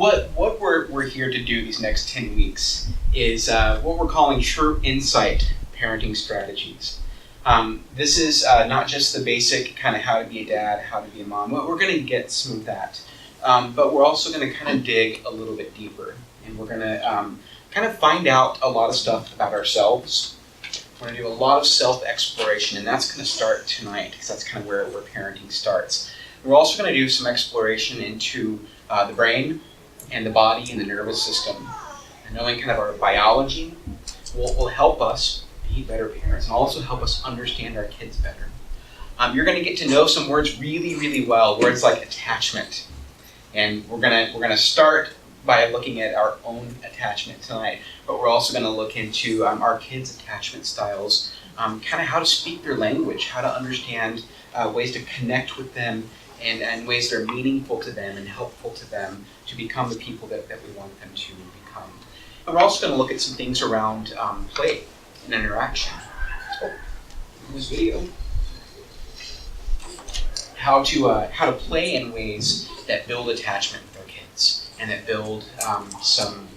what we're here to do these next 10 weeks is what we're calling True Insight Parenting Strategies. This is not just the basic kind of how to be a dad, how to be a mom. We're going to get some of that. But we're also going to kind of dig a little bit deeper. And we're going to kind of find out a lot of stuff about ourselves. We're going to do a lot of self-exploration, and that's going to start tonight, because that's kind of where parenting starts. We're also going to do some exploration into the brain and the body and the nervous system. And knowing kind of our biology will help us be better parents and also help us understand our kids better. You're going to get to know some words really, really well, words like attachment. And we're gonna start by looking at our own attachment tonight, but we're also going to look into our kids' attachment styles, kind of how to speak their language, how to understand ways to connect with them, and ways that are meaningful to them and helpful to them to become the people that we want them to become. And we're also going to look at some things around play and interaction. In this video, how to play in ways that build attachment with our kids and that build some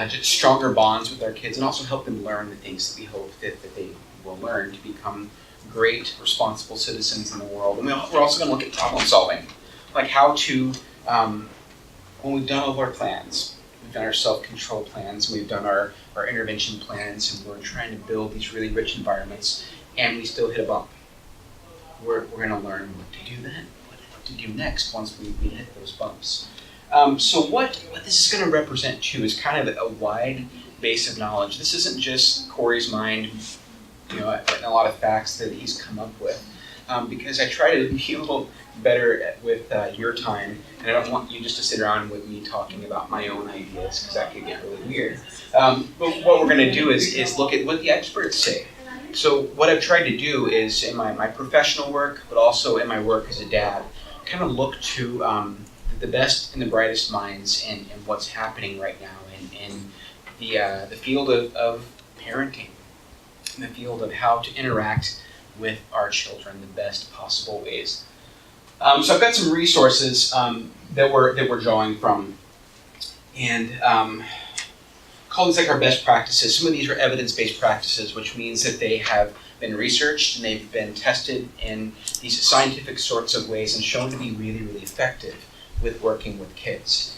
just stronger bonds with our kids, and also help them learn the things that we hope that they will learn to become great, responsible citizens in the world. And we're also going to look at problem solving, like how to, when we've done all of our plans, we've done our self-control plans, we've done our intervention plans, and we're trying to build these really rich environments, and we still hit a bump. We're going to learn what to do then, what to do next once we hit those bumps. So what this is going to represent too is kind of a wide base of knowledge. This isn't just Corey's mind, and a lot of facts that he's come up with, because I try to be a little better with your time, and I don't want you just to sit around with me talking about my own ideas, because that could get really weird. But what we're going to do is look at what the experts say. So what I've tried to do is, in my professional work, but also in my work as a dad, kind of look to the best and the brightest minds in what's happening right now in the field of parenting, in the field of how to interact with our children the best possible ways. So I've got some resources that we're drawing from, and call these like our best practices. Some of these are evidence-based practices, which means that they have been researched and they've been tested in these scientific sorts of ways and shown to be really, really effective with working with kids.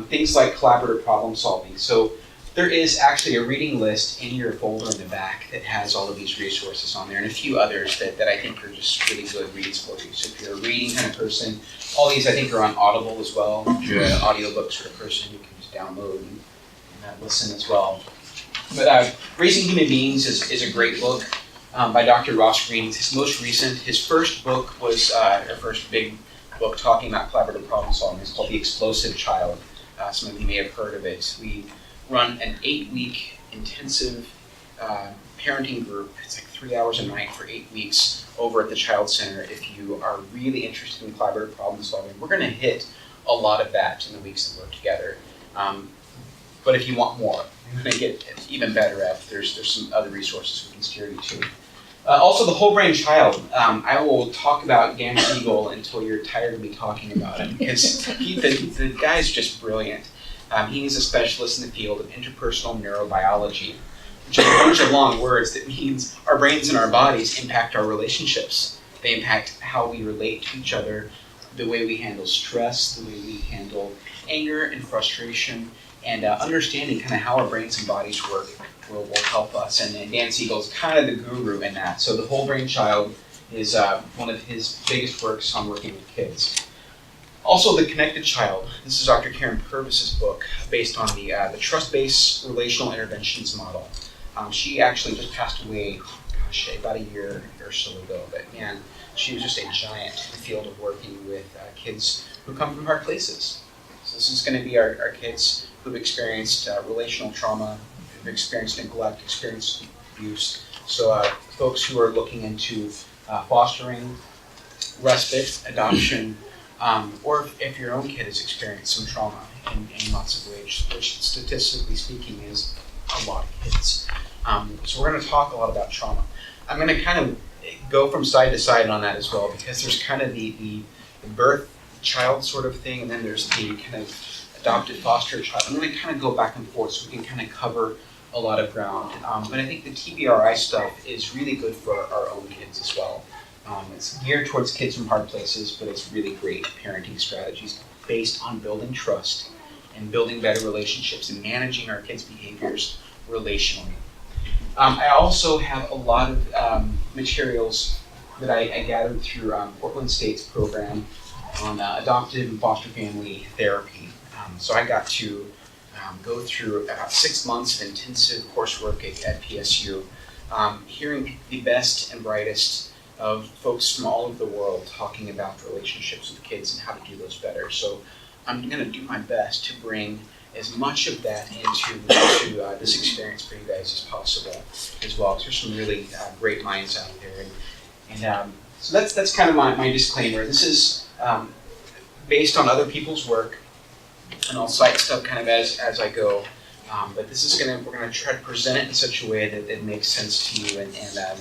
Things like collaborative problem solving. So there is actually a reading list in your folder in the back that has all of these resources on there, and a few others that I think are just really good reads for you. So if you're a reading kind of person, all these I think are on Audible as well. If you're an audiobook sort of person, you can just download and listen as well. But Raising Human Beings is a great book by Dr. Ross Greene. It's his most recent. His first book was our first big book talking about collaborative problem solving. It's called The Explosive Child. Some of you may have heard of it. We run an 8-week intensive parenting group. It's like 3 hours a night for 8 weeks over at the Child Center. If you are really interested in collaborative problem solving, we're going to hit a lot of that in the weeks that we're together. But if you want more, you're going to get even better at it. There's some other resources we can steer you to. Also, the whole brain child. I will talk about Dan Siegel until you're tired of me talking about him, because the guy's just brilliant. He's a specialist in the field of interpersonal neurobiology, which is a bunch of long words that means our brains and our bodies impact our relationships. They impact how we relate to each other, the way we handle stress, the way we handle anger and frustration, and understanding kind of how our brains and bodies work will help us. And Dan Siegel's kind of the guru in that. So The Whole Brain Child is one of his biggest works on working with kids. Also, The Connected Child. This is Dr. Karen Purvis's book based on the trust-based relational interventions model. She actually just passed away, about a year or so ago. But man, she was just a giant in the field of working with kids who come from hard places. So this is going to be our kids who've experienced relational trauma, who've experienced neglect, experienced abuse. So folks who are looking into fostering, respite, adoption, or if your own kid has experienced some trauma in lots of ways, which statistically speaking is a lot of kids. So we're going to talk a lot about trauma. I'm going to kind of go from side to side on that as well, because there's kind of the birth child sort of thing, and then there's the kind of adopted, foster child. I'm going to kind of go back and forth so we can kind of cover a lot of ground. But I think the TBRI stuff is really good for our own kids as well. It's geared towards kids from hard places, but it's really great parenting strategies based on building trust and building better relationships and managing our kids' behaviors relationally. I also have a lot of materials that I gathered through Portland State's program on adoptive and foster family therapy. So I got to go through about 6 months of intensive coursework at PSU, hearing the best and brightest of folks from all over the world talking about relationships with kids and how to do those better. So I'm going to do my best to bring as much of that into this experience for you guys as possible as well. There's some really great minds out there. And so that's kind of my disclaimer. This is based on other people's work, and I'll cite stuff kind of as I go. But this is we're gonna try to present it in such a way that it makes sense to you and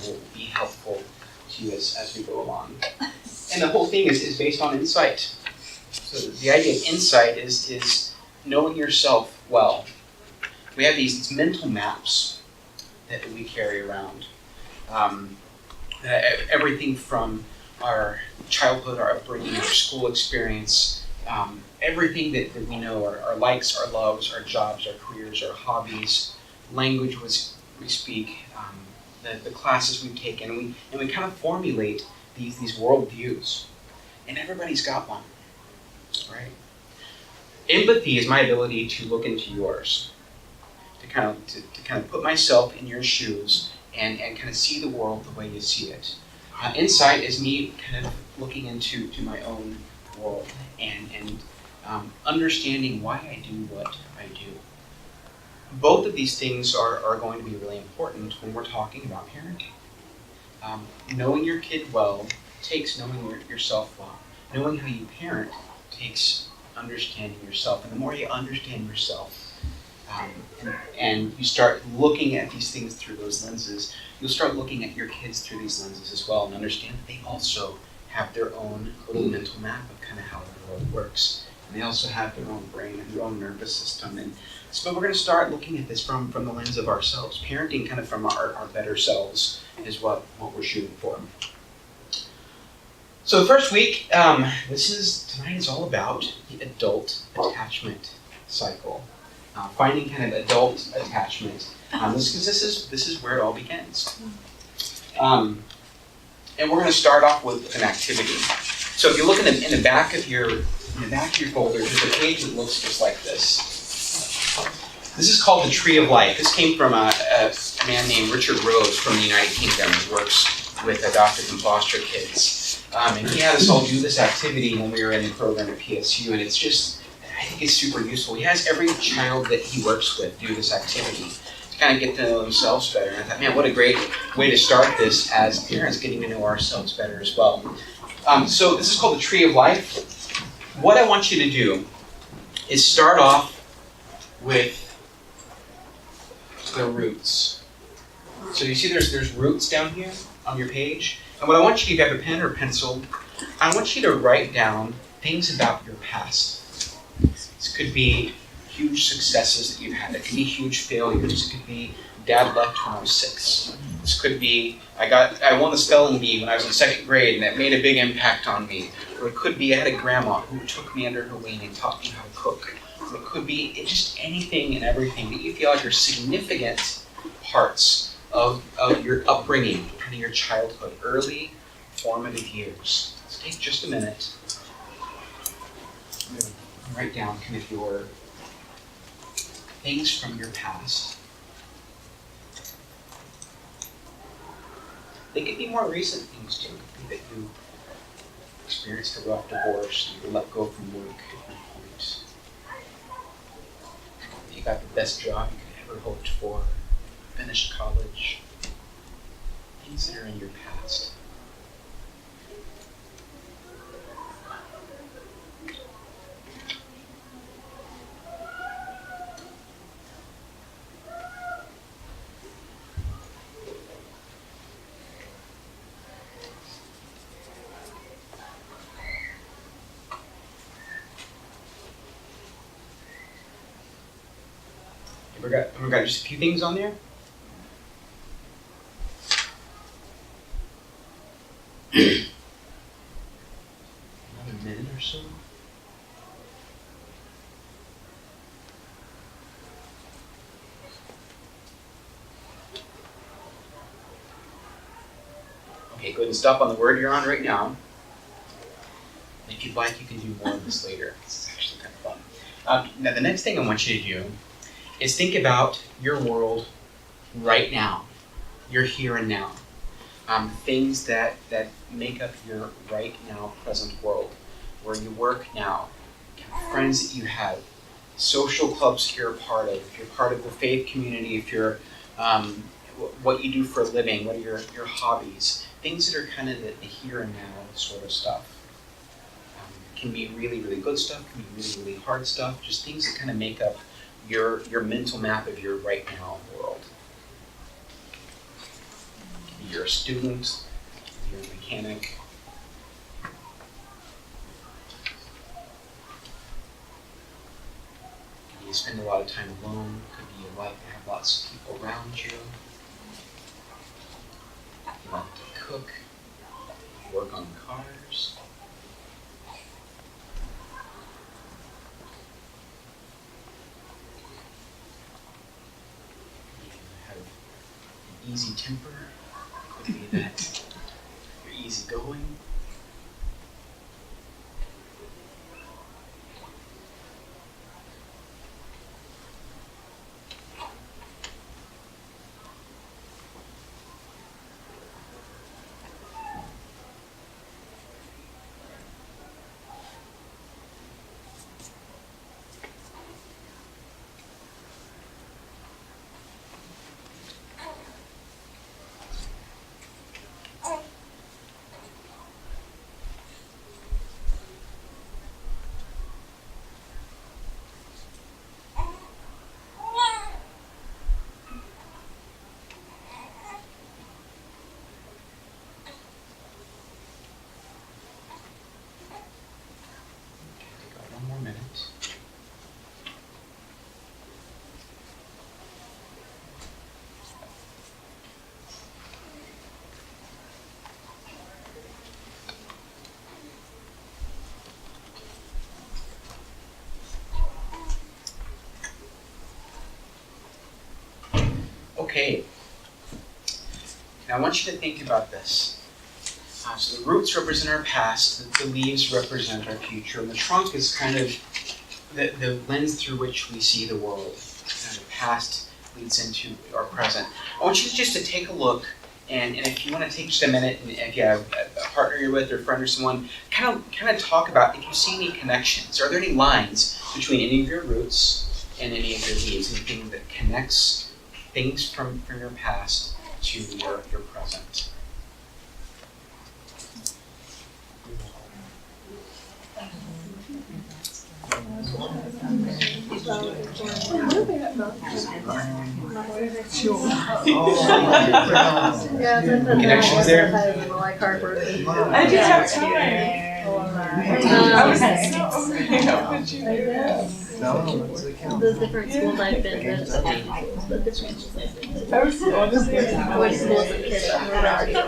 will be helpful to you as we go along. And the whole thing is based on insight. So the idea of insight is knowing yourself well. We have these mental maps that we carry around. Everything from our childhood, our upbringing, our school experience, everything that we know, our likes, our loves, our jobs, our careers, our hobbies, language we speak, the classes we've taken, and we kind of formulate these worldviews. And everybody's got one, right? Empathy is my ability to look into yours, to kind of put myself in your shoes and kind of see the world the way you see it. Insight is me kind of looking into my own world and understanding why I do what I do. Both of these things are going to be really important when we're talking about parenting. Knowing your kid well takes knowing yourself well. Knowing how you parent takes understanding yourself. And the more you understand yourself, and you start looking at these things through those lenses, you'll start looking at your kids through these lenses as well and understand that they also have their own little mental map of kind of how the world works. And they also have their own brain and their own nervous system. And so we're going to start looking at this from the lens of ourselves. Parenting kind of from our better selves is what we're shooting for. So the first week, tonight is all about the adult attachment cycle. Finding kind of adult attachment. This is where it all begins. And we're going to start off with an activity. So if you look in the back of your folder, there's a page that looks just like this. This is called the Tree of Life. This came from a man named Richard Rose from the United Kingdom who works with adopted and foster kids. And he had us all do this activity when we were in the program at PSU, and it's just, I think it's super useful. He has every child that he works with do this activity to kind of get to know themselves better. And I thought, man, what a great way to start this as parents, getting to know ourselves better as well. So this is called the Tree of Life. What I want you to do is start off with the roots. So you see there's roots down here on your page. And what I want you to do, if you have a pen or pencil, I want you to write down things about your past. This could be huge successes that you've had. It could be huge failures. It could be dad left when I was 6. This could be I won the spelling bee when I was in 2nd grade and that made a big impact on me. Or it could be I had a grandma who took me under her wing and taught me how to cook. Or it could be just anything and everything that you feel like are significant parts of your upbringing, kind of your childhood, early formative years. Let's take just a minute. I'm going to write down kind of your things from your past. They could be more recent things too. It could be that you experienced a rough divorce, you were let go from work at one point. You got the best job you could ever hoped for, finished college. Things that are in your past. We've got just a few things on there. Another minute or so. Okay, go ahead and stop on the word you're on right now. If you'd like, you can do more of this later. This is actually kind of fun. Now, the next thing I want you to do is think about your world right now, your here and now. Things that make up your right now present world, where you work now, friends that you have, social clubs you're a part of, if you're part of the faith community, if you're what you do for a living, what are your hobbies, things that are kind of the here and now sort of stuff. Can be really, really good stuff, can be really, really hard stuff, just things that kind of make up your mental map of your right now world. You're a student, you're a mechanic. You spend a lot of time alone, could be you like to have lots of people around you. You like to cook, work on cars. You have an easy temper. Could be that you're easygoing. Okay, now I want you to think about this. So the roots represent our past, the leaves represent our future, and the trunk is kind of the lens through which we see the world. Kind of the past leads into our present. I want you just to take a look, and if you want to take just a minute, and if you have a partner you're with or a friend or someone, kind of talk about if you see any connections. Are there any lines between any of your roots and any of your leaves? Anything that connects things from your past to your present? Connections there? I just have time. The different schools I've been to, the different schools I've been to. I was honestly Which schools the kids that we're already with.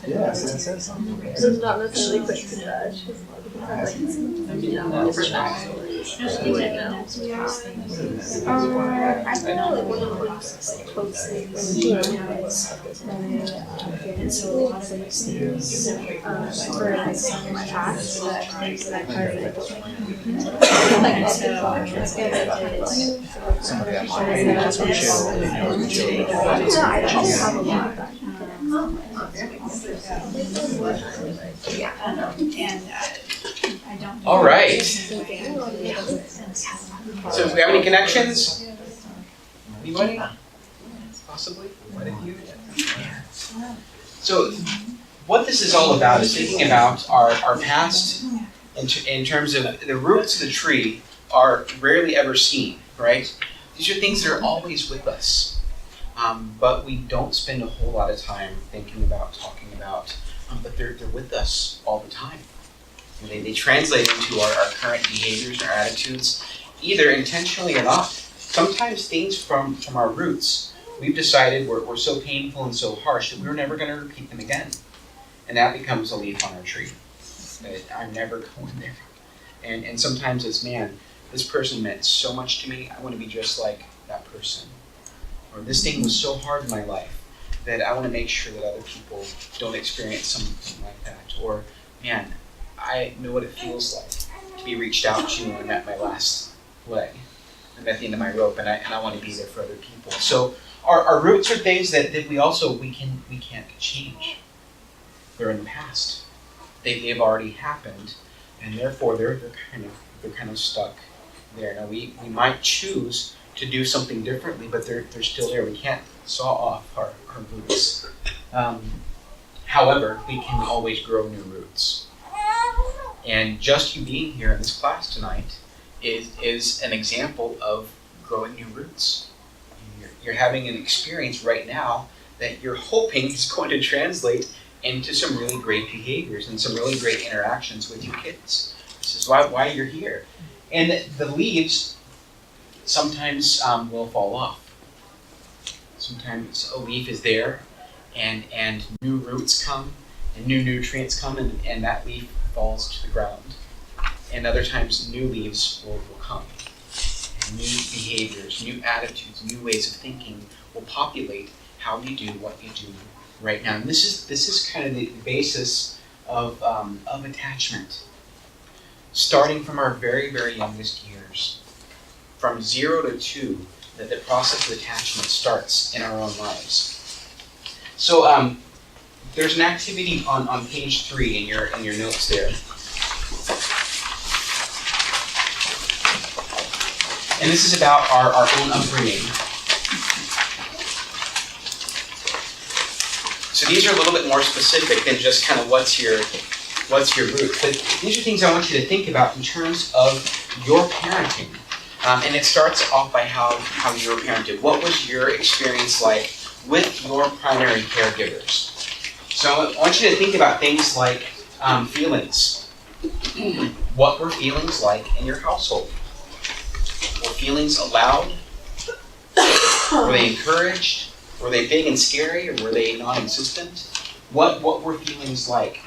Yes, that says something. So it's not necessarily quick to judge. Because different backstories. You wouldn't know. I know like one of the quotes they and so a lot of these things for my past that part of it. Some of them are just for chill. I don't have a lot of that. All right. So do we have any connections? Anybody? Possibly? What have you? So what this is all about is thinking about our past in terms of the roots of the tree are rarely ever seen, right? These are things that are always with us, but we don't spend a whole lot of time thinking about, talking about, but they're with us all the time. And they translate into our current behaviors, our attitudes, either intentionally or not. Sometimes things from our roots, we've decided were so painful and so harsh that we're never going to repeat them again. And that becomes a leaf on our tree. That I'm never going there. And sometimes it's, man, this person meant so much to me, I want to be just like that person. Or this thing was so hard in my life that I want to make sure that other people don't experience something like that. Or, man, I know what it feels like to be reached out to when I'm at my last leg. I'm at the end of my rope, and I want to be there for other people. So our roots are things that we can't change. They're in the past. They've already happened, and therefore they're kind of stuck there. Now we might choose to do something differently, but they're still there. We can't saw off our roots. However, we can always grow new roots. And just you being here in this class tonight is an example of growing new roots. You're having an experience right now that you're hoping is going to translate into some really great behaviors and some really great interactions with your kids. This is why you're here. And the leaves sometimes will fall off. Sometimes a leaf is there and new roots come and new nutrients come and that leaf falls to the ground. And other times new leaves will come. And new behaviors, new attitudes, new ways of thinking will populate how you do what you do right now. And this is kind of the basis of attachment. Starting from our very, very youngest years. From 0 to 2, that the process of attachment starts in our own lives. So there's an activity on page 3 in your notes there. And this is about our own upbringing. So these are a little bit more specific than just kind of what's your root. But these are things I want you to think about in terms of your parenting. And it starts off by how you were parented. What was your experience like with your primary caregivers? So I want you to think about things like feelings. What were feelings like in your household? Were feelings allowed? Were they encouraged? Were they big and scary, or were they non-existent? What were feelings like?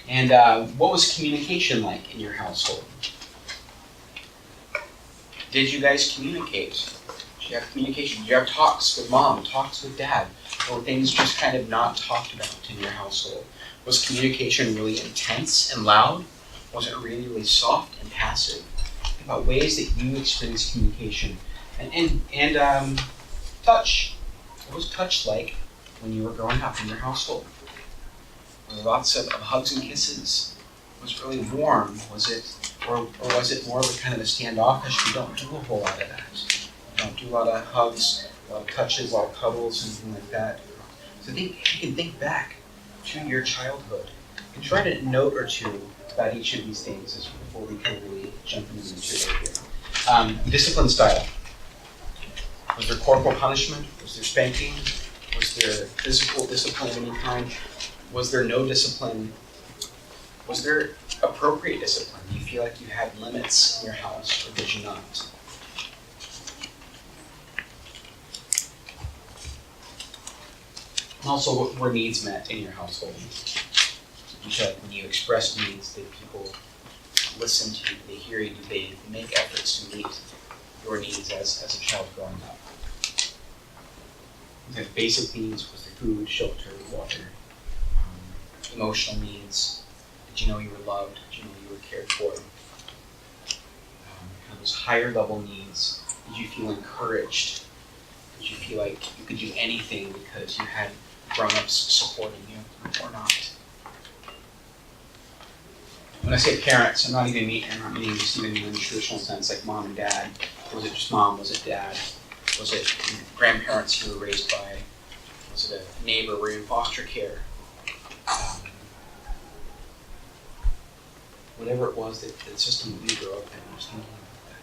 And what was communication like in your household? Did you guys communicate? Did you have communication? Did you have talks with mom, talks with dad? Or were things just kind of not talked about in your household? Was communication really intense and loud? Was it really, really soft and passive? Think about ways that you experience communication. And touch. What was touch like when you were growing up in your household? Were there lots of hugs and kisses? Was it really warm? Was it more of a kind of a standoffish? We don't do a whole lot of that. We don't do a lot of hugs, a lot of touches, a lot of cuddles, anything like that. So you can think back to your childhood and try to note or two about each of these things before we can really jump into the material here. Discipline style. Was there corporal punishment? Was there spanking? Was there physical discipline of any kind? Was there no discipline? Was there appropriate discipline? Do you feel like you had limits in your house, or did you not? And also, what were needs met in your household? You feel like when you express needs, did people listen to you? Did they hear you? Did they make efforts to meet your needs as a child growing up? The basic needs, was there food, shelter, water? Emotional needs. Did you know you were loved? Did you know you were cared for? Kind of those higher level needs. Did you feel encouraged? Did you feel like you could do anything because you had grown-ups supporting you, or not? When I say parents, I'm not meaning just even in the traditional sense, like mom and dad. Was it just mom? Was it dad? Was it grandparents you were raised by? Was it a neighbor? Were you in foster care? Whatever it was, that the system that you grew up in, I was thinking about that.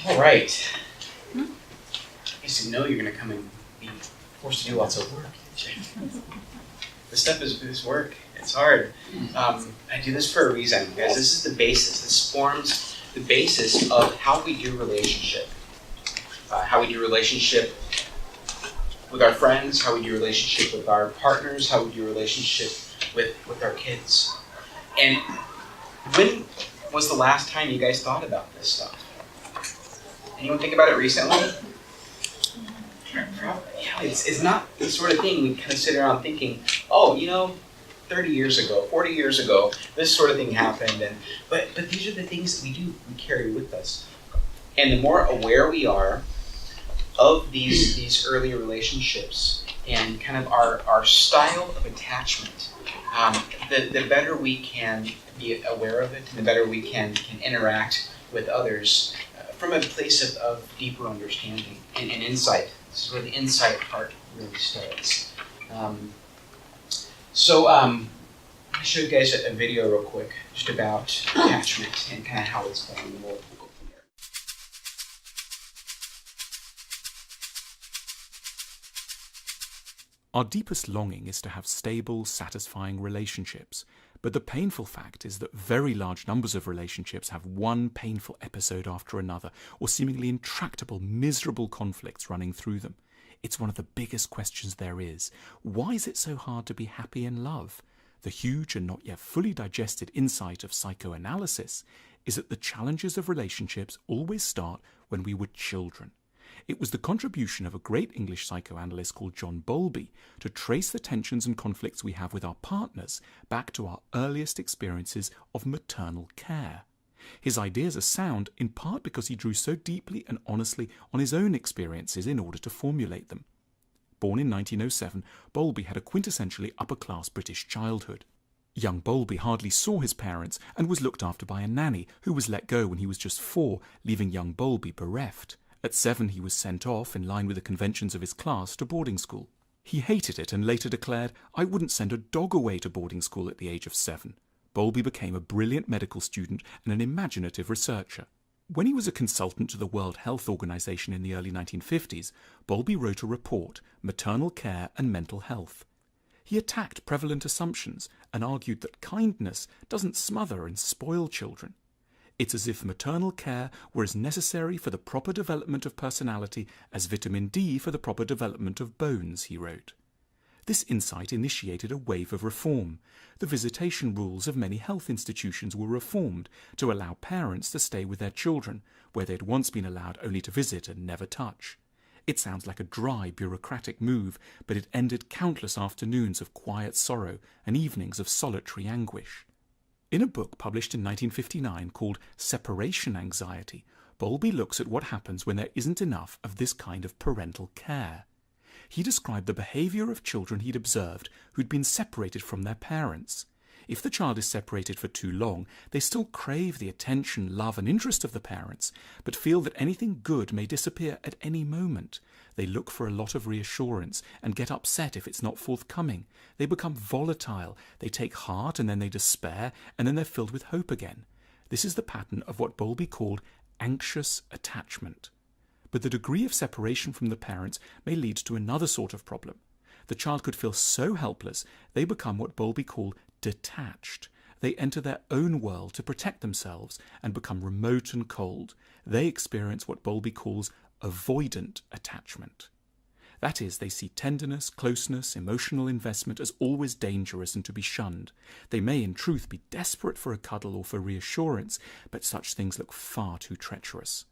All right. I guess you know you're going to come and be forced to do lots of work. This stuff is work. It's hard. I do this for a reason, guys. This is the basis. This forms the basis of how we do relationship. How we do relationship with our friends, how we do relationship with our partners, how we do relationship with our kids. And when was the last time you guys thought about this stuff? Anyone think about it recently? Yeah, it's not the sort of thing we kind of sit around thinking, 30 years ago, 40 years ago, this sort of thing happened. But these are the things that we do, we carry with us. And the more aware we are of these early relationships and kind of our style of attachment, the better we can be aware of it, and the better we can interact with others from a place of deeper understanding and insight. This is where the insight part really starts. So I'm going to show you guys a video real quick just about attachment and kind of how it's going. And we'll go from there. Our deepest longing is to have stable, satisfying relationships, but the painful fact is that very large numbers of relationships have one painful episode after another, or seemingly intractable, miserable conflicts running through them. It's one of the biggest questions there is. Why is it so hard to be happy in love? The huge and not yet fully digested insight of psychoanalysis is that the challenges of relationships always start when we were children. It was the contribution of a great English psychoanalyst called John Bowlby to trace the tensions and conflicts we have with our partners back to our earliest experiences of maternal care. His ideas are sound in part because he drew so deeply and honestly on his own experiences in order to formulate them. Born in 1907, Bowlby had a quintessentially upper-class British childhood. Young Bowlby hardly saw his parents and was looked after by a nanny who was let go when he was just 4, leaving young Bowlby bereft. At 7, he was sent off, in line with the conventions of his class, to boarding school. He hated it and later declared, "I wouldn't send a dog away to boarding school at the age of 7. Bowlby became a brilliant medical student and an imaginative researcher. When he was a consultant to the World Health Organization in the early 1950s, Bowlby wrote a report, Maternal Care and Mental Health. He attacked prevalent assumptions and argued that kindness doesn't smother and spoil children. It's as if maternal care were as necessary for the proper development of personality as vitamin D for the proper development of bones, he wrote. This insight initiated a wave of reform. The visitation rules of many health institutions were reformed to allow parents to stay with their children, where they had once been allowed only to visit and never touch. It sounds like a dry, bureaucratic move, but it ended countless afternoons of quiet sorrow and evenings of solitary anguish. In a book published in 1959 called Separation Anxiety, Bowlby looks at what happens when there isn't enough of this kind of parental care. He described the behaviour of children he'd observed who'd been separated from their parents. If the child is separated for too long, they still crave the attention, love and interest of the parents, but feel that anything good may disappear at any moment. They look for a lot of reassurance and get upset if it's not forthcoming. They become volatile, they take heart and then they despair, and then they're filled with hope again. This is the pattern of what Bowlby called anxious attachment. But the degree of separation from the parents may lead to another sort of problem. The child could feel so helpless they become what Bowlby called detached. They enter their own world to protect themselves and become remote and cold. They experience what Bowlby calls avoidant attachment. That is, they see tenderness, closeness, emotional investment as always dangerous and to be shunned. They may in truth be desperate for a cuddle or for reassurance, but such things look far too treacherous.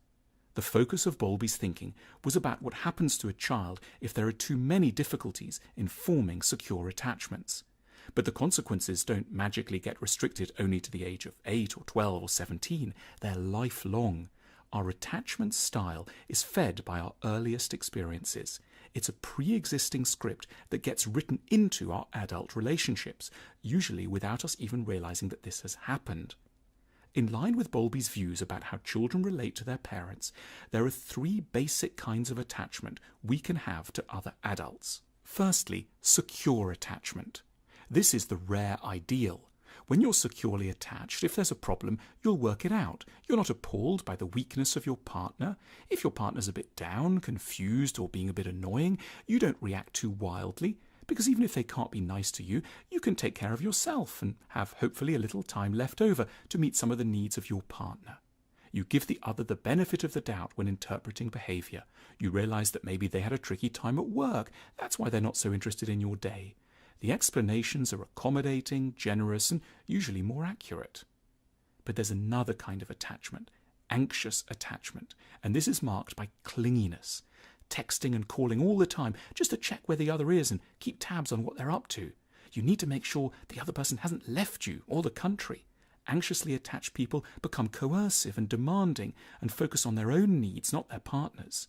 The focus of Bowlby's thinking was about what happens to a child if there are too many difficulties in forming secure attachments. But the consequences don't magically get restricted only to the age of 8 or 12 or 17. They're lifelong. Our attachment style is fed by our earliest experiences. It's a pre-existing script that gets written into our adult relationships, usually without us even realizing that this has happened. In line with Bowlby's views about how children relate to their parents, there are 3 basic kinds of attachment we can have to other adults. Firstly, secure attachment. This is the rare ideal. When you're securely attached, if there's a problem, you'll work it out. You're not appalled by the weakness of your partner. If your partner's a bit down, confused, or being a bit annoying, you don't react too wildly, because even if they can't be nice to you, you can take care of yourself and have hopefully a little time left over to meet some of the needs of your partner. You give the other the benefit of the doubt when interpreting behaviour. You realise that maybe they had a tricky time at work. That's why they're not so interested in your day. The explanations are accommodating, generous, and usually more accurate. But there's another kind of attachment, anxious attachment, and this is marked by clinginess, texting and calling all the time just to check where the other is and keep tabs on what they're up to. You need to make sure the other person hasn't left you or the country. Anxiously attached people become coercive and demanding and focus on their own needs, not their partner's.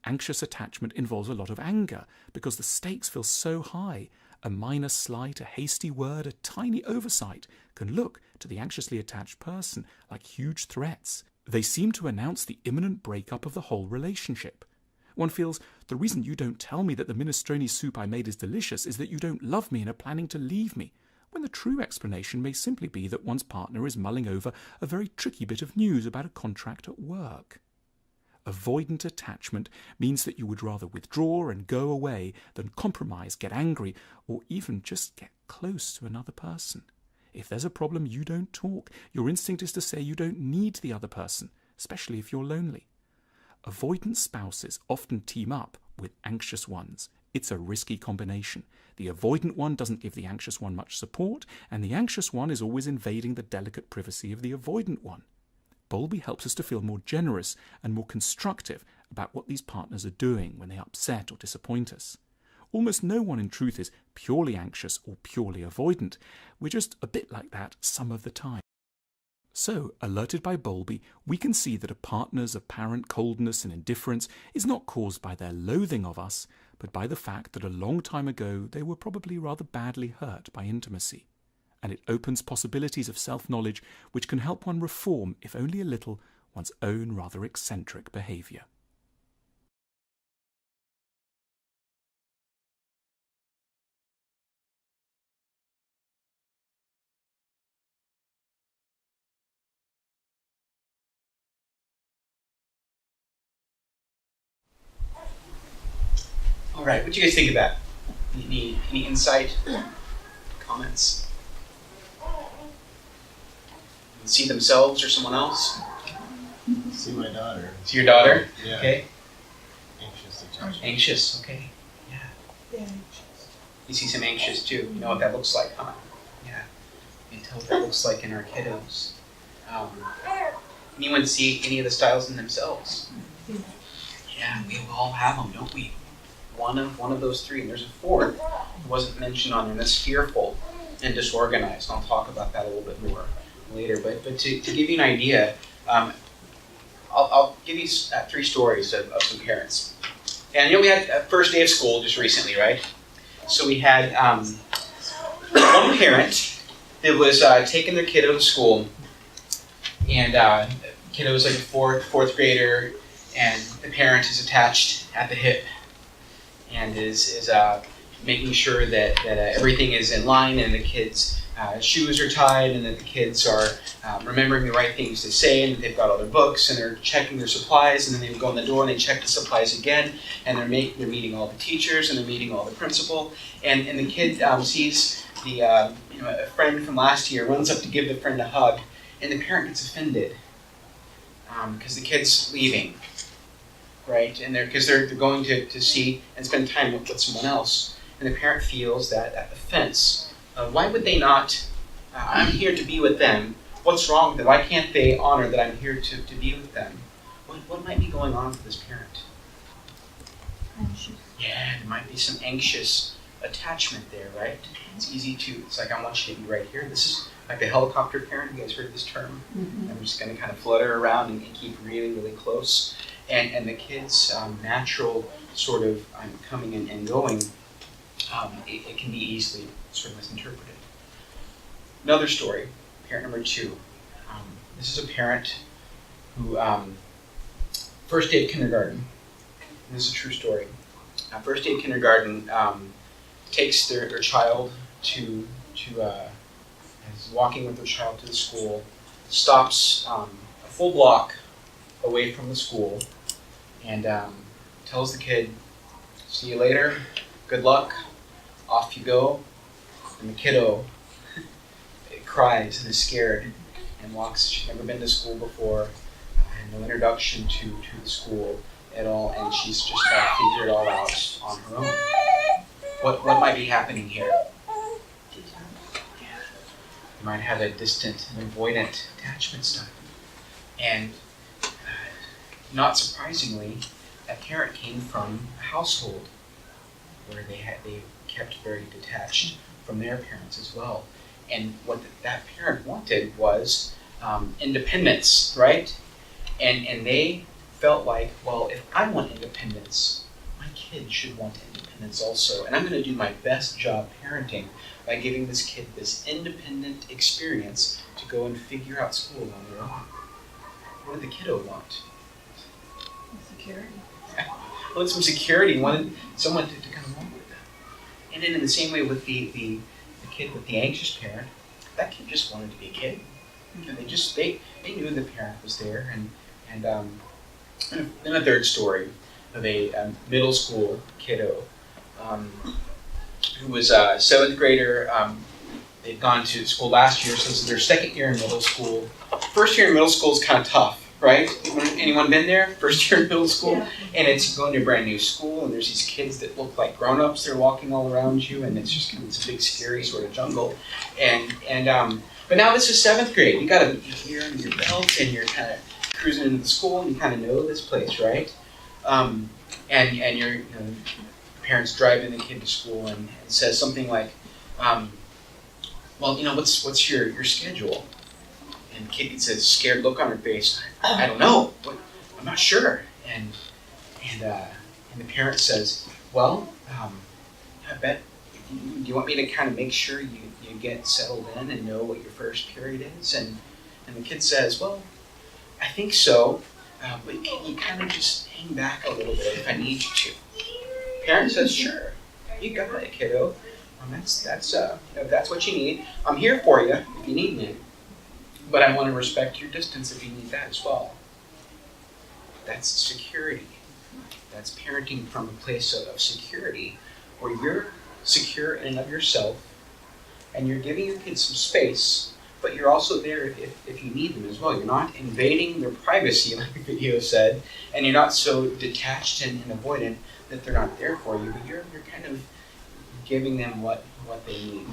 Anxious attachment involves a lot of anger because the stakes feel so high. A minor slight, a hasty word, a tiny oversight can look to the anxiously attached person like huge threats. They seem to announce the imminent breakup of the whole relationship. One feels, the reason you don't tell me that the minestrone soup I made is delicious is that you don't love me and are planning to leave me, when the true explanation may simply be that one's partner is mulling over a very tricky bit of news about a contract at work. Avoidant attachment means that you would rather withdraw and go away than compromise, get angry, or even just get close to another person. If there's a problem, you don't talk. Your instinct is to say you don't need the other person, especially if you're lonely. Avoidant spouses often team up with anxious ones. It's a risky combination. The avoidant one doesn't give the anxious one much support, and the anxious one is always invading the delicate privacy of the avoidant one. Bowlby helps us to feel more generous and more constructive about what these partners are doing when they upset or disappoint us. Almost no one in truth is purely anxious or purely avoidant. We're just a bit like that some of the time. So, alerted by Bowlby, we can see that a partner's apparent coldness and indifference is not caused by their loathing of us, but by the fact that a long time ago they were probably rather badly hurt by intimacy. And it opens possibilities of self-knowledge which can help one reform, if only a little, one's own rather eccentric behaviour. All right, what do you guys think of that? Any insight, comments? See themselves or someone else? See my daughter. See your daughter? Yeah. Okay. Anxious attachment. Anxious, okay. Yeah. Yeah. You see some anxious too. You know what that looks like, huh? Yeah. You can tell what that looks like in our kiddos. Anyone see any of the styles in themselves? Yeah, we all have them, don't we? One of those three, and there's a fourth who wasn't mentioned on there, and that's fearful and disorganized. And I'll talk about that a little bit more later. But to give you an idea, I'll give you three stories of some parents. And we had a first day of school just recently, right? So we had one parent that was taking their kiddo to school, and kiddo was like a fourth grader, and the parent is attached at the hip and is making sure that everything is in line and the kids' shoes are tied and that the kids are remembering the right things to say and that they've got all their books and they're checking their supplies, and then they go in the door and they check the supplies again, and they're meeting all the teachers and they're meeting all the principal, and the kid sees the a friend from last year, runs up to give the friend a hug, and the parent gets offended because the kid's leaving. Right, and because they're going to see and spend time with someone else, and the parent feels that offense. Why would they not? I'm here to be with them. What's wrong with them? Why can't they honor that I'm here to be with them? What might be going on with this parent? Anxious. Yeah, there might be some anxious attachment there, right? It's easy to. It's like I want you to be right here. This is like the helicopter parent. You guys heard this term? Mm-hmm. I'm just going to kind of flutter around and keep really, really close. And the kid's natural sort of coming in and going, it can be easily sort of misinterpreted. Another story, parent number 2. This is a parent who, first day of kindergarten, and this is a true story. First day of kindergarten, takes their child to is walking with her child to the school, stops a full block away from the school, and tells the kid, "See you later, good luck, off you go." And the kiddo cries and is scared and walks. She's never been to school before, had no introduction to the school at all, and she's just got to figure it all out on her own. What might be happening here? You might have a distant and avoidant attachment style. And not surprisingly, that parent came from a household where they kept very detached from their parents as well. And what that parent wanted was independence, right? And they felt like, well, if I want independence, my kid should want independence also. And I'm going to do my best job parenting by giving this kid this independent experience to go and figure out school on their own. What did the kiddo want? Security. Wanted some security, wanted someone to come along with them. And then in the same way with the kid with the anxious parent, that kid just wanted to be a kid. And they knew the parent was there. And then a third story of a middle school kiddo who was a 7th grader. They'd gone to school last year, so this is their 2nd year in middle school. First year in middle school is kind of tough, right? Anyone been there? First year in middle school? Yeah. And it's going to a brand new school, and there's these kids that look like grown-ups. They're walking all around you, and it's just kind of this big, scary sort of jungle. But now this is 7th grade. You got a gear under your belt, and you're kind of cruising into the school, and you kind of know this place, right? And your parents driving the kid to school, and says something like, well, what's your schedule? And the kid gets a scared look on her face. I don't know. I'm not sure. And the parent says, well, I bet. Do you want me to kind of make sure you get settled in and know what your first period is? And the kid says, well, I think so. But can you kind of just hang back a little bit if I need you to? Parent says, sure. You got it, kiddo. If that's what you need. I'm here for you if you need me. But I want to respect your distance if you need that as well. That's security. That's parenting from a place of security, where you're secure in and of yourself, and you're giving your kids some space, but you're also there if you need them as well. You're not invading their privacy, like the video said, and you're not so detached and avoidant that they're not there for you, but you're kind of giving them what they need.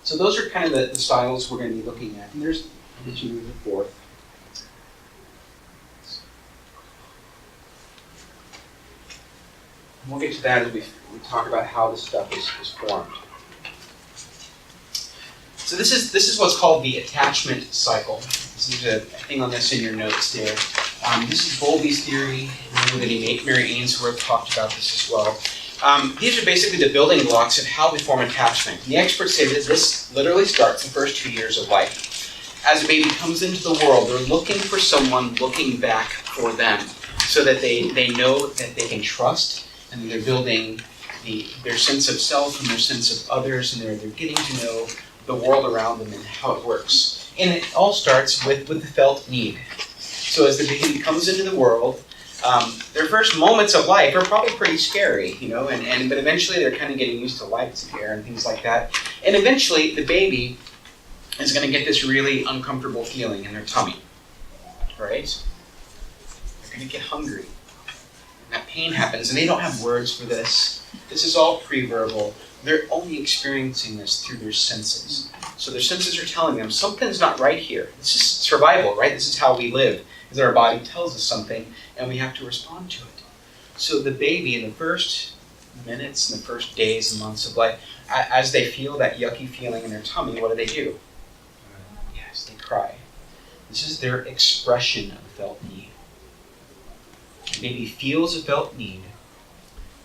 So those are kind of the styles we're going to be looking at. And there's, I mentioned the 4th. And we'll get to that as we talk about how this stuff is formed. So this is what's called the attachment cycle. There's a thing on this in your notes there. This is Bowlby's theory. Mary Ainsworth talked about this as well. These are basically the building blocks of how we form attachment. And the experts say that this literally starts the first 2 years of life. As a baby comes into the world, they're looking for someone looking back for them, so that they know that they can trust, and they're building their sense of self and their sense of others, and they're getting to know the world around them and how it works. And it all starts with the felt need. So as the baby comes into the world, their first moments of life are probably pretty scary, but eventually they're kind of getting used to lights and air and things like that. And eventually the baby is going to get this really uncomfortable feeling in their tummy, right? They're going to get hungry. And that pain happens, and they don't have words for this. This is all pre-verbal. They're only experiencing this through their senses. So their senses are telling them something's not right here. This is survival, right? This is how we live, is our body tells us something, and we have to respond to it. So the baby, in the first minutes, in the first days and months of life, as they feel that yucky feeling in their tummy, what do? Yes, they cry. This is their expression of felt need. The baby feels a felt need.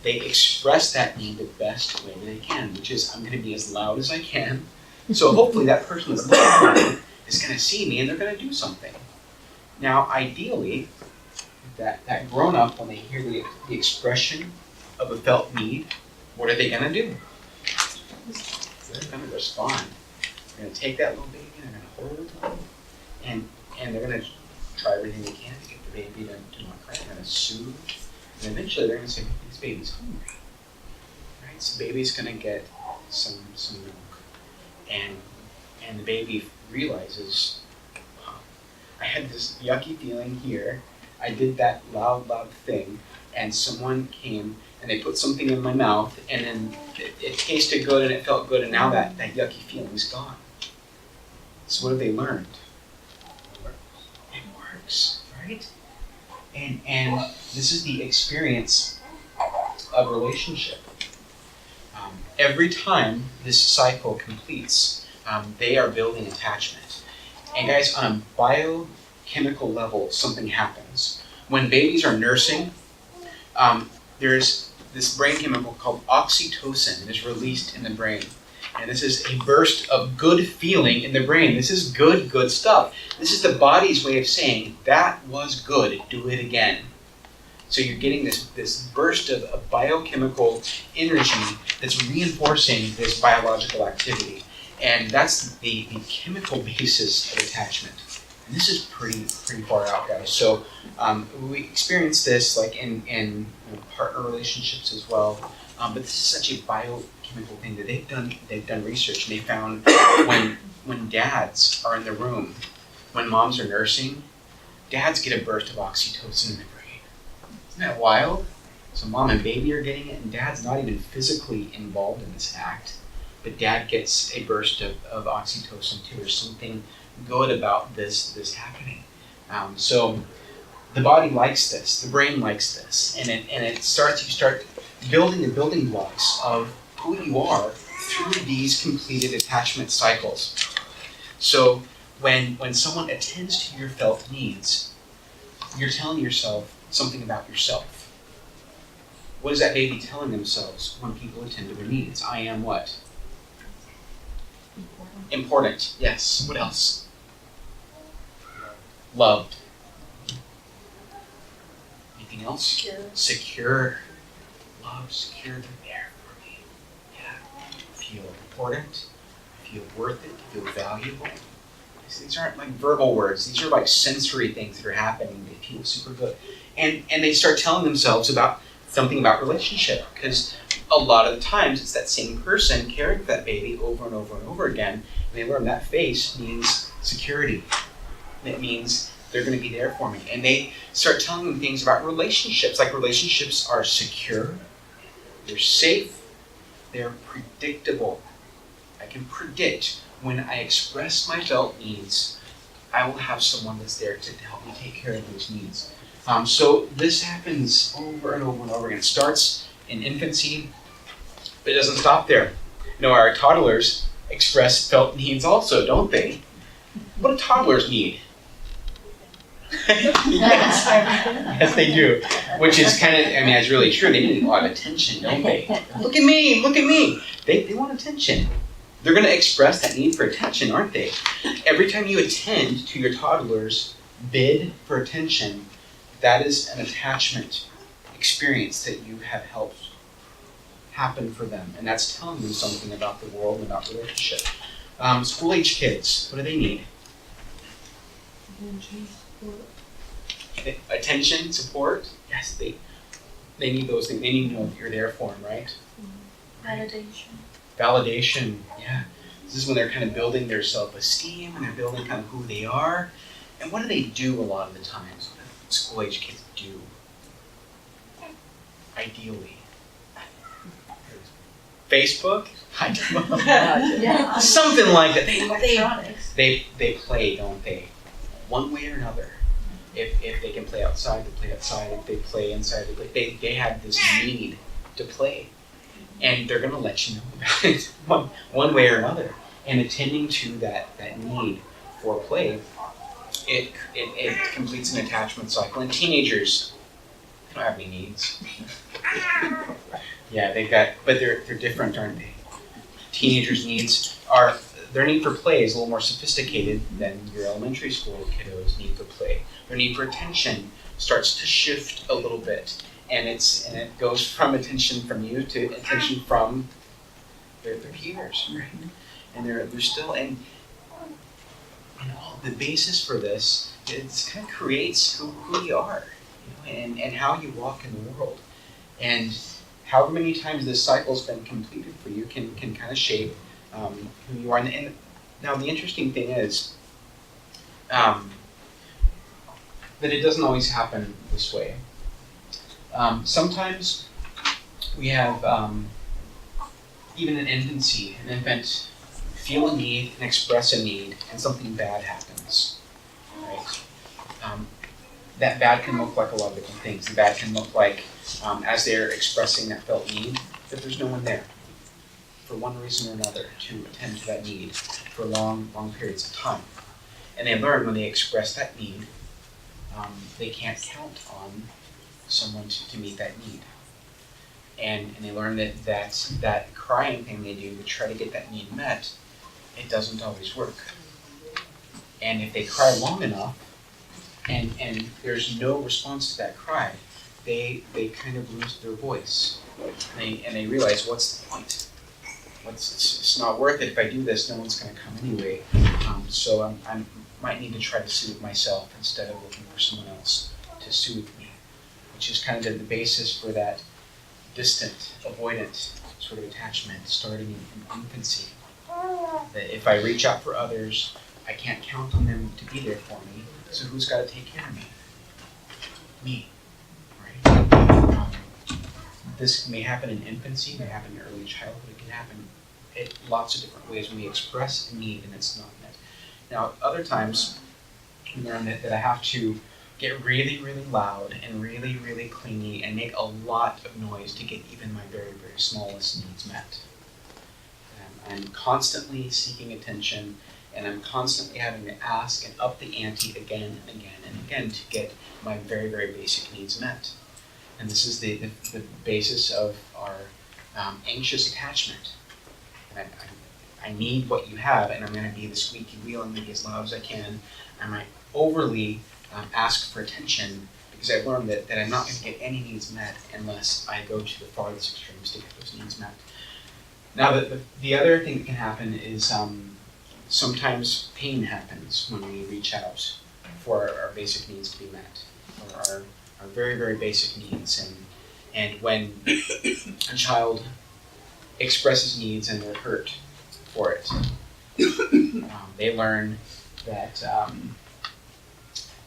They express that need the best way they can, which is, I'm going to be as loud as I can. So hopefully that person that's listening is going to see me and they're going to do something. Now, ideally, that grown-up, when they hear the expression of a felt need, what are they going to do? They're going to respond. They're going to take that little baby and they're going to hold him, and they're going to try everything they can to get the baby to not cry. They're going to soothe, and eventually they're going to say, this baby's hungry. Right? So the baby's going to get some milk, and the baby realizes, wow, I had this yucky feeling here. I did that loud thing, and someone came and they put something in my mouth, and then it tasted good and it felt good, and now that yucky feeling's gone. So what have they learned? It works, right? And this is the experience of relationship. Every time this cycle completes, they are building attachment. And guys, on a biochemical level, something happens. When babies are nursing, there's this brain chemical called oxytocin that is released in the brain. And this is a burst of good feeling in the brain. This is good stuff. This is the body's way of saying, that was good, do it again. So you're getting this burst of biochemical energy that's reinforcing this biological activity. And that's the chemical basis of attachment. And this is pretty far out, guys. So we experience this like in partner relationships as well. But this is such a biochemical thing that they've done research, and they found when dads are in the room, when moms are nursing, dads get a burst of oxytocin in the brain. Isn't that wild? So mom and baby are getting it, and dad's not even physically involved in this act, but dad gets a burst of oxytocin too. There's something good about this happening. So the body likes this, the brain likes this, and you start building the building blocks of who you are through these completed attachment cycles. So when someone attends to your felt needs, you're telling yourself something about yourself. What is that baby telling themselves when people attend to their needs? I am what? Important. Yes. What else? Loved. Anything else? Secure. Love, secure, they're there for me. Yeah. Feel important. Feel worth it. Feel valuable. These aren't like verbal words. These are like sensory things that are happening. They feel super good. And they start telling themselves about something about relationship, because a lot of the times it's that same person caring for that baby over and over and over again. And they learn that face means security. It means they're going to be there for me. And they start telling them things about relationships, like relationships are secure, they're safe, they're predictable. I can predict when I express my felt needs, I will have someone that's there to help me take care of those needs. So this happens over and over and over again. It starts in infancy, but it doesn't stop there. You know, our toddlers express felt needs also, don't they? What do toddlers need? Yes, they do. Which is kind of, I mean, it's really true. They need a lot of attention, don't they? Look at me, look at me. They want attention. They're going to express that need for attention, aren't they? Every time you attend to your toddler's bid for attention, that is an attachment experience that you have helped happen for them. And that's telling them something about the world and about relationship. School-age kids, what do they need? Attention, support. Yes, they need those things. They need to know that you're there for them, right? Validation, yeah. This is when they're kind of building their self-esteem and they're building kind of who they are. And what do they do a lot of the times? What do school-age kids do? Ideally. Facebook? I don't know. Yeah. Something like that. They play, don't they? One way or another. If they can play outside, they play outside. If they play inside, they play. They have this need to play. And they're going to let you know about it one way or another. And attending to that need for play, it completes an attachment cycle. And teenagers, they don't have any needs. Yeah, but they're different, aren't they? Teenagers' needs their need for play is a little more sophisticated than your elementary school kiddos' need for play. Their need for attention starts to shift a little bit. And it goes from attention from you to attention from their peers, right? and they're still, and all the basis for this, it kind of creates who you are, and how you walk in the world. And however many times this cycle's been completed for you can kind of shape who you are. And now the interesting thing is that it doesn't always happen this way. Sometimes we have, even in infancy, an infant feel a need and express a need, and something bad happens, right? That bad can look like a lot of different things. The bad can look like, as they're expressing that felt need, that there's no one there, for one reason or another, to attend to that need for long periods of time. And they learn when they express that need, they can't count on someone to meet that need. And they learn that crying thing they do to try to get that need met, it doesn't always work. And if they cry long enough, and there's no response to that cry, they kind of lose their voice. And they realize, what's the point? It's not worth it. If I do this, no one's going to come anyway. So I might need to try to soothe myself instead of looking for someone else to soothe me, which is kind of the basis for that distant, avoidant sort of attachment starting in infancy. That if I reach out for others, I can't count on them to be there for me, so who's got to take care of me? Me, right? This may happen in infancy, may happen in early childhood, it can happen in lots of different ways when we express a need and it's not met. Now, other times, we learn that I have to get really, really loud and really, really clingy and make a lot of noise to get even my very, very smallest needs met. I'm constantly seeking attention, and I'm constantly having to ask and up the ante again and again and again to get my very, very basic needs met. And this is the basis of our anxious attachment. And I need what you have, and I'm going to be the squeaky wheel and be as loud as I can. I might overly ask for attention because I've learned that I'm not going to get any needs met unless I go to the farthest extremes to get those needs met. Now, the other thing that can happen is sometimes pain happens when we reach out for our basic needs to be met, or our very, very basic needs. And when a child expresses needs and they're hurt for it, they learn that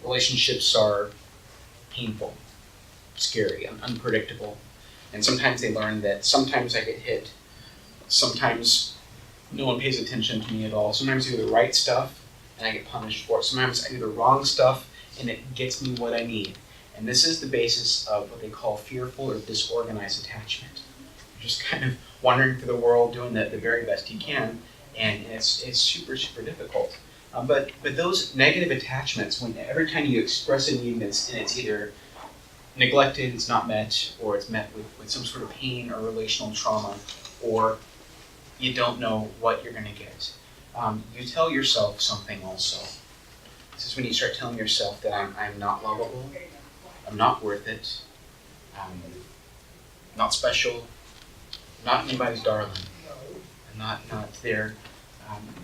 relationships are painful, scary, unpredictable. And sometimes they learn that sometimes I get hit, sometimes no one pays attention to me at all. Sometimes I do the right stuff and I get punished for it. Sometimes I do the wrong stuff and it gets me what I need. And this is the basis of what they call fearful or disorganized attachment. You're just kind of wandering through the world doing the very best you can, and it's super, super difficult. But those negative attachments, when every time you express a need and it's either neglected, it's not met, or it's met with some sort of pain or relational trauma, or you don't know what you're going to get, you tell yourself something also. This is when you start telling yourself that I'm not lovable, I'm not worth it, I'm not special, I'm not anybody's darling, I'm not there,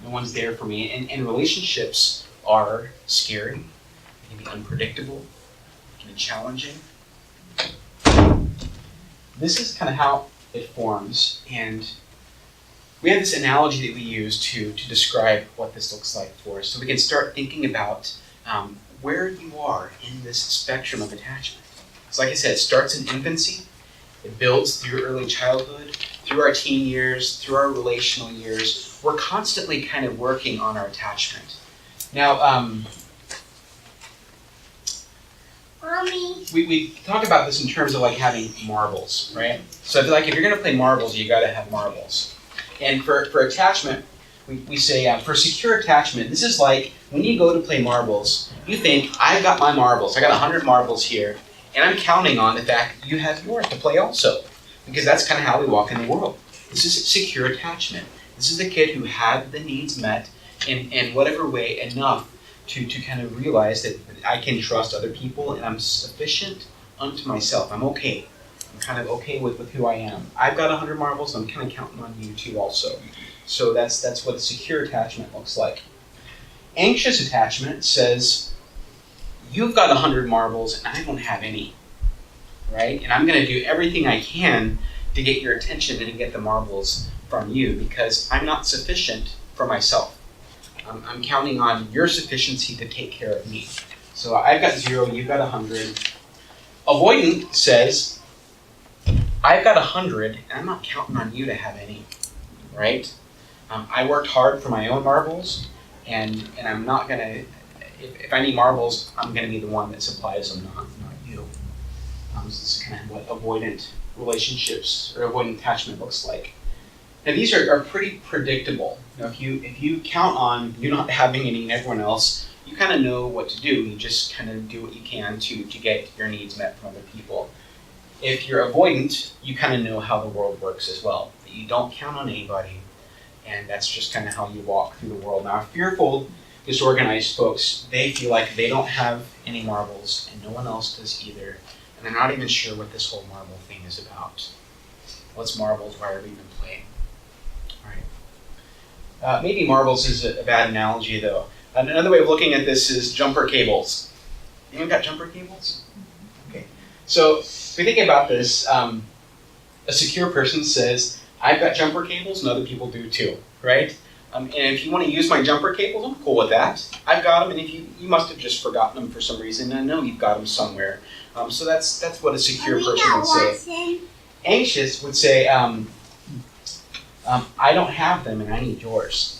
no one's there for me. And relationships are scary, they can be unpredictable, they can be challenging. This is kind of how it forms, and we have this analogy that we use to describe what this looks like for us, so we can start thinking about where you are in this spectrum of attachment. So like I said, it starts in infancy, it builds through early childhood, through our teen years, through our relational years. We're constantly kind of working on our attachment. Now, we talk about this in terms of like having marbles, right? So I feel like if you're going to play marbles, you got to have marbles. And for attachment, we say for secure attachment, this is like when you go to play marbles, you think, I've got my marbles, I got 100 marbles here, and I'm counting on the fact that you have yours to play also. Because that's kind of how we walk in the world. This is secure attachment. This is the kid who had the needs met in whatever way enough to kind of realize that I can trust other people and I'm sufficient unto myself. I'm okay. I'm kind of okay with who I am. I've got 100 marbles, I'm kind of counting on you too also. So that's what a secure attachment looks like. Anxious attachment says, you've got 100 marbles and I don't have any, right? And I'm going to do everything I can to get your attention and to get the marbles from you because I'm not sufficient for myself. I'm counting on your sufficiency to take care of me. So I've got 0, you've got 100. Avoidant says, I've got 100 and I'm not counting on you to have any, right? I worked hard for my own marbles and I'm not going to, if I need marbles, I'm going to be the one that supplies them, not you. This is kind of what avoidant relationships or avoidant attachment looks like. Now these are pretty predictable. Now, if you count on you not having any and everyone else, you kind of know what to do. You just kind of do what you can to get your needs met from other people. If you're avoidant, you kind of know how the world works as well. That you don't count on anybody, and that's just kind of how you walk through the world. Now, fearful, disorganized folks, they feel like they don't have any marbles, and no one else does either, and they're not even sure what this whole marble thing is about. What's marbles? Why are we even playing? All right. Maybe marbles is a bad analogy, though. Another way of looking at this is jumper cables. Anyone got jumper cables? Okay. So if we think about this, a secure person says, I've got jumper cables and other people do too, right? And if you want to use my jumper cables, I'm cool with that. I've got them, and if you must have just forgotten them for some reason, I know you've got them somewhere. So that's what a secure person would say. Anxious would say, I don't have them and I need yours.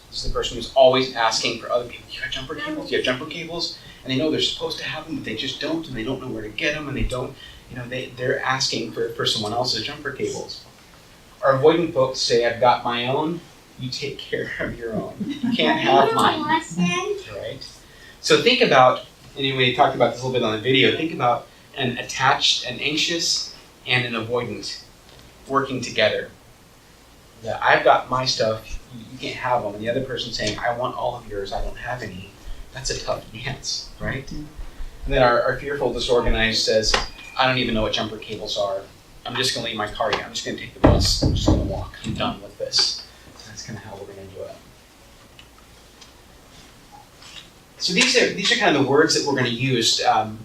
This is the person who's always asking for other people. You got jumper cables? You have jumper cables? And they know they're supposed to have them, but they just don't, and they don't know where to get them, and they don't, they're asking for someone else's jumper cables. Our avoidant folks say, I've got my own, you take care of your own. You can't have mine. Right? So think about, and we talked about this a little bit on the video, think about an attached, an anxious, and an avoidant working together. That I've got my stuff, you can't have them, and the other person saying, I want all of yours, I don't have any. That's a tough dance, right? And then our fearful disorganized says, I don't even know what jumper cables are. I'm just going to leave my car here. I'm just going to take the bus. I'm just going to walk. I'm done with this. That's kind of how we're going to do it. So these are kind of the words that we're going to use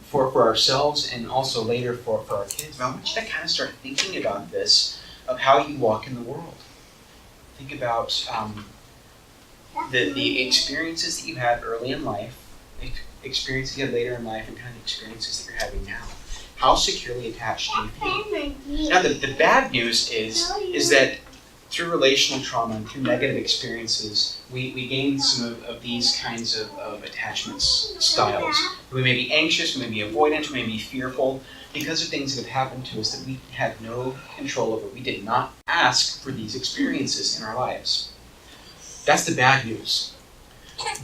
for ourselves and also later for our kids. But I want you to kind of start thinking about this, of how you walk in the world. Think about the experiences that you had early in life, experiences you had later in life, and kind of experiences that you're having now. How securely attached do you feel? Now, the bad news is that through relational trauma and through negative experiences, we gain some of these kinds of attachment styles. We may be anxious, we may be avoidant, we may be fearful because of things that have happened to us that we had no control over. We did not ask for these experiences in our lives. That's the bad news.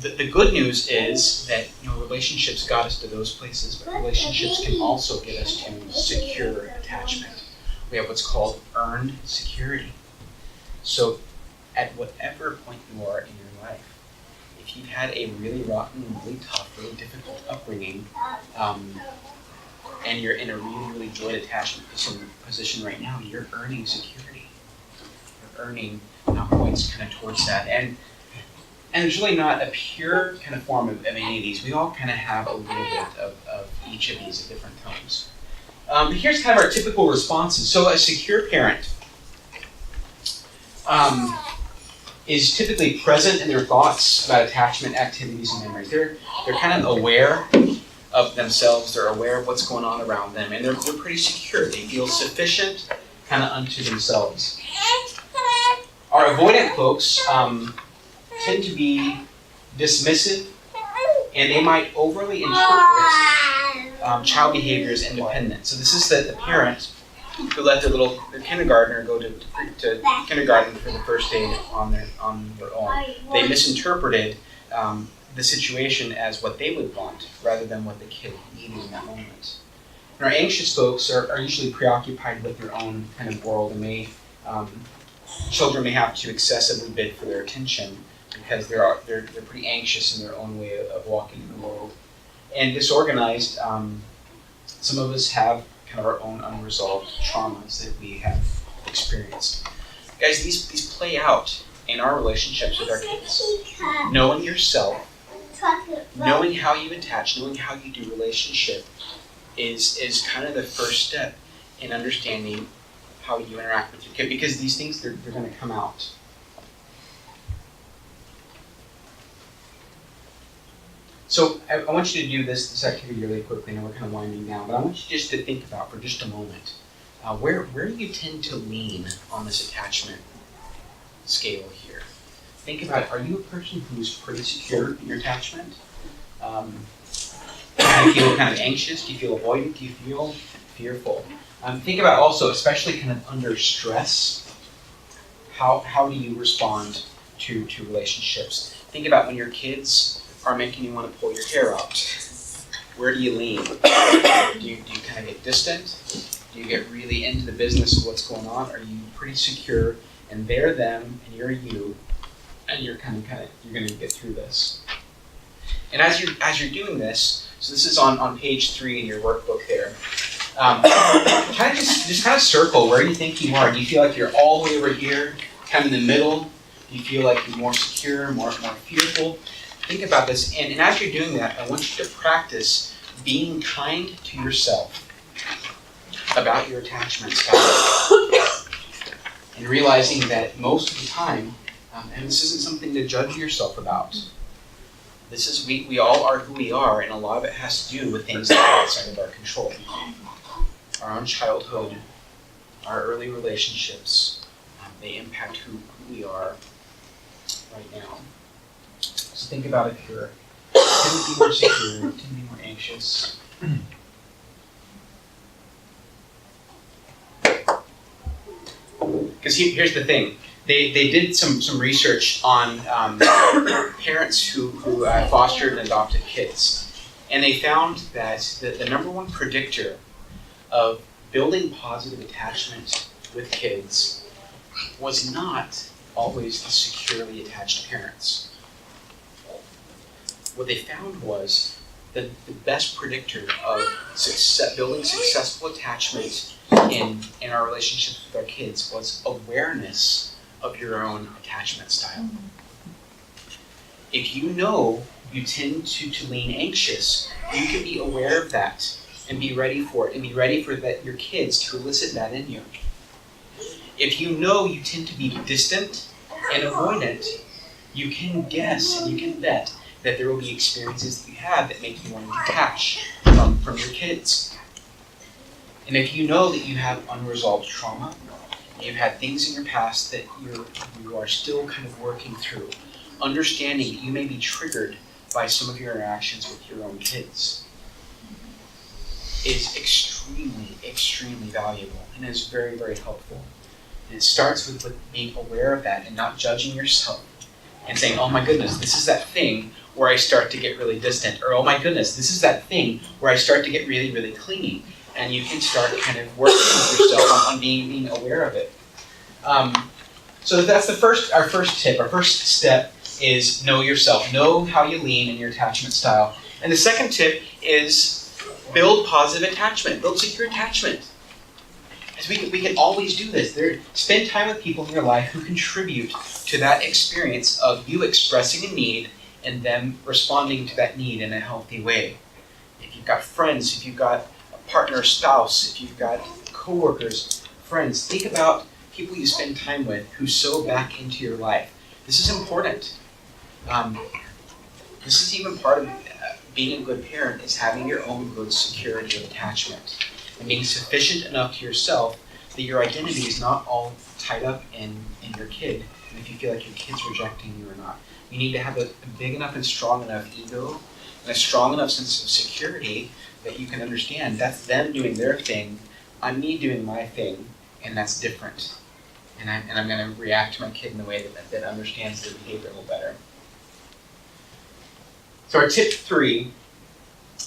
The good news is that relationships got us to those places, but relationships can also get us to secure attachment. We have what's called earned security. So at whatever point you are in your life, if you've had a really rotten, really tough, really difficult upbringing, and you're in a really, really good attachment position right now, you're earning security. You're earning points kind of towards that. And there's really not a pure kind of form of any of these. We all kind of have a little bit of each of these at different times. But here's kind of our typical responses. So a secure parent is typically present in their thoughts about attachment, activities, and memories. They're kind of aware of themselves. They're aware of what's going on around them, and they're pretty secure. They feel sufficient kind of unto themselves. Our avoidant folks tend to be dismissive, and they might overly interpret child behavior as independent. So this is the parent who let their kindergartner go to kindergarten for the first day on their own. They misinterpreted the situation as what they would want rather than what the kid needed in that moment. And our anxious folks are usually preoccupied with their own kind of world, and children may have to excessively bid for their attention because they're pretty anxious in their own way of walking in the world. And disorganized, some of us have kind of our own unresolved traumas that we have experienced. Guys, these play out in our relationships with our kids. Knowing yourself, knowing how you attach, knowing how you do relationship is kind of the first step in understanding how you interact with your kid, because these things, they're going to come out. So I want you to do this activity really quickly, and we're kind of winding down, but I want you just to think about for just a moment, where do you tend to lean on this attachment scale here? Think about it. Are you a person who's pretty secure in your attachment? Do you feel kind of anxious? Do you feel avoidant? Do you feel fearful? Think about also, especially kind of under stress, how do you respond to relationships? Think about when your kids are making you want to pull your hair out. Where do you lean? Do you kind of get distant? Do you get really into the business of what's going on? Are you pretty secure and they're them and you're you, and you're you're going to get through this? And as you're doing this, so this is on page 3 in your workbook there. Kind of just kind of circle where you think you are. Do you feel like you're all the way over here, kind of in the middle? Do you feel like you're more secure, more fearful? Think about this, and as you're doing that, I want you to practice being kind to yourself about your attachment style, and realizing that most of the time, and this isn't something to judge yourself about. This is we all are who we are, and a lot of it has to do with things that are outside of our control. Our own childhood, our early relationships, they impact who we are right now. So think about if you're tend to be more secure, tend to be more anxious. Because here's the thing. They did some research on parents who fostered and adopted kids. And they found that the number one predictor of building positive attachment with kids was not always the securely attached parents. What they found was that the best predictor of building successful attachment in our relationships with our kids was awareness of your own attachment style. If you know you tend to lean anxious, you can be aware of that and be ready for it, and be ready for your kids to elicit that in you. If you know you tend to be distant and avoidant, you can guess and you can bet that there will be experiences that you have that make you want to detach from your kids. And if you know that you have unresolved trauma, you've had things in your past that you are still kind of working through, understanding that you may be triggered by some of your interactions with your own kids is extremely, extremely valuable and is very, very helpful. And it starts with being aware of that and not judging yourself and saying, oh my goodness, this is that thing where I start to get really distant, or oh my goodness, this is that thing where I start to get really, really clingy. And you can start kind of working with yourself on being aware of it. So that's our first tip. Our first step is know yourself. Know how you lean in your attachment style. And the second tip is build positive attachment. Build secure attachment. As we can always do this. Spend time with people in your life who contribute to that experience of you expressing a need and them responding to that need in a healthy way. If you've got friends, if you've got a partner, spouse, if you've got coworkers, friends, think about people you spend time with who sow back into your life. This is important. This is even part of being a good parent, is having your own good security of attachment and being sufficient enough to yourself that your identity is not all tied up in your kid, and if you feel like your kid's rejecting you or not. You need to have a big enough and strong enough ego and a strong enough sense of security that you can understand that's them doing their thing, I'm me doing my thing, and that's different. And I'm going to react to my kid in a way that understands their behavior a little better. So our tip 3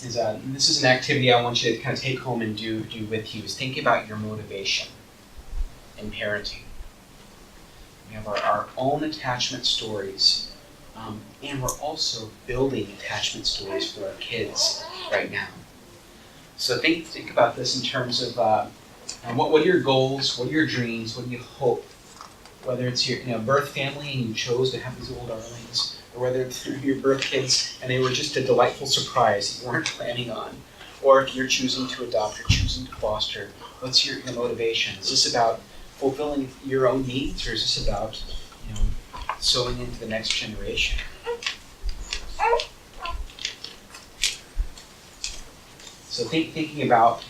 is, this is an activity I want you to kind of take home and do with you, is think about your motivation in parenting. We have our own attachment stories, and we're also building attachment stories for our kids right now. So think about this in terms of what are your goals, what are your dreams, what do you hope whether it's your birth family and you chose to have these little darlings, or whether it's your birth kids and they were just a delightful surprise that you weren't planning on, or if you're choosing to adopt or choosing to foster, what's your motivation? Is this about fulfilling your own needs, or is this about sowing into the next generation? So thinking about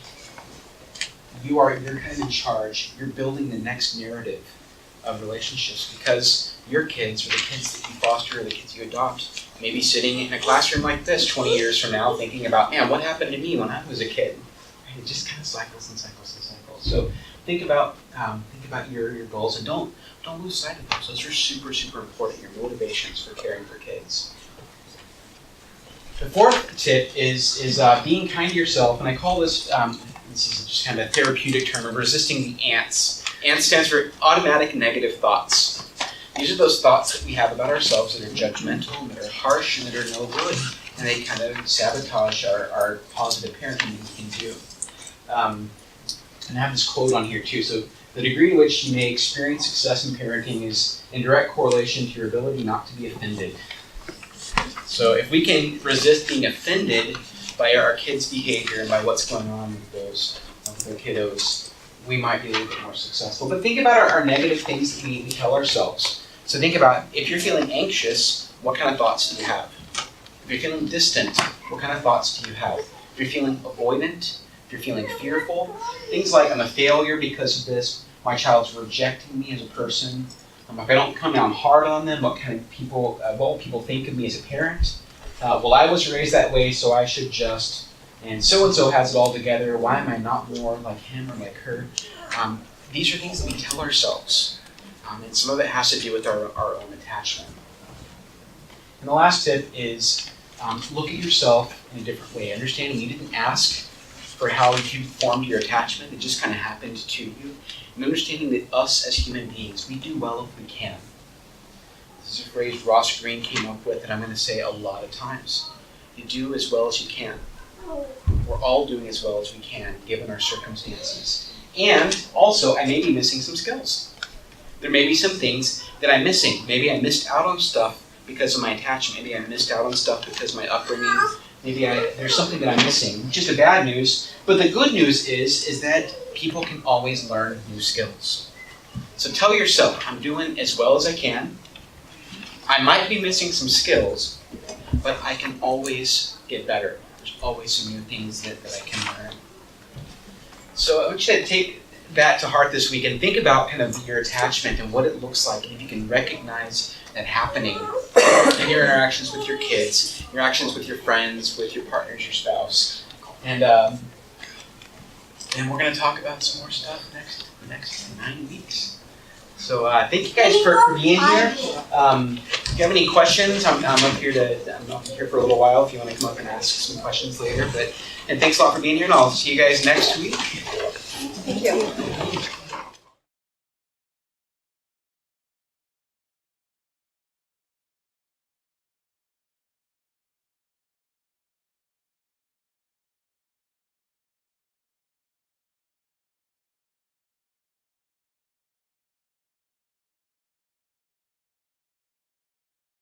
you're kind of in charge. You're building the next narrative of relationships because your kids, or the kids that you foster, or the kids you adopt, may be sitting in a classroom like this 20 years from now thinking about, man, what happened to me when I was a kid? Right? It just kind of cycles and cycles and cycles. So think about your goals, and don't lose sight of those. Those are super, super important, your motivations for caring for kids. The fourth tip is being kind to yourself, and I call this, this is just kind of a therapeutic term of resisting the ants. ANTS stands for automatic negative thoughts. These are those thoughts that we have about ourselves that are judgmental, that are harsh, and that are no good, and they kind of sabotage our positive parenting that we can do. And I have this quote on here too. So the degree to which you may experience success in parenting is in direct correlation to your ability not to be offended. So if we can resist being offended by our kids' behavior and by what's going on with their kiddos, we might be a little bit more successful. But think about our negative things that we tell ourselves. So think about, if you're feeling anxious, what kind of thoughts do you have? If you're feeling distant, what kind of thoughts do you have? If you're feeling avoidant, if you're feeling fearful, things like, I'm a failure because of this, my child's rejecting me as a person, if I don't come down hard on them, what will people think of me as a parent? Well, I was raised that way, so I should just, and so has it all together, why am I not more like him or like her? These are things that we tell ourselves, and some of it has to do with our own attachment. And the last tip is look at yourself in a different way. Understanding you didn't ask for how you formed your attachment, it just kind of happened to you. And understanding that us as human beings, we do well if we can. This is a phrase Ross Greene came up with that I'm going to say a lot of times. You do as well as you can. We're all doing as well as we can, given our circumstances. And also, I may be missing some skills. There may be some things that I'm missing. Maybe I missed out on stuff because of my attachment. Maybe I missed out on stuff because of my upbringing. Maybe there's something that I'm missing, which is the bad news. But the good news is that people can always learn new skills. So tell yourself, I'm doing as well as I can. I might be missing some skills, but I can always get better. There's always some new things that I can learn. So I want you to take that to heart this week and think about kind of your attachment and what it looks like, and if you can recognize that happening in your interactions with your kids, interactions with your friends, with your partners, your spouse. And we're going to talk about some more stuff the next 9 weeks. So thank you guys for being here. If you have any questions, I'm up here for a little while if you want to come up and ask some questions later. And thanks a lot for being here, and I'll see you guys next week.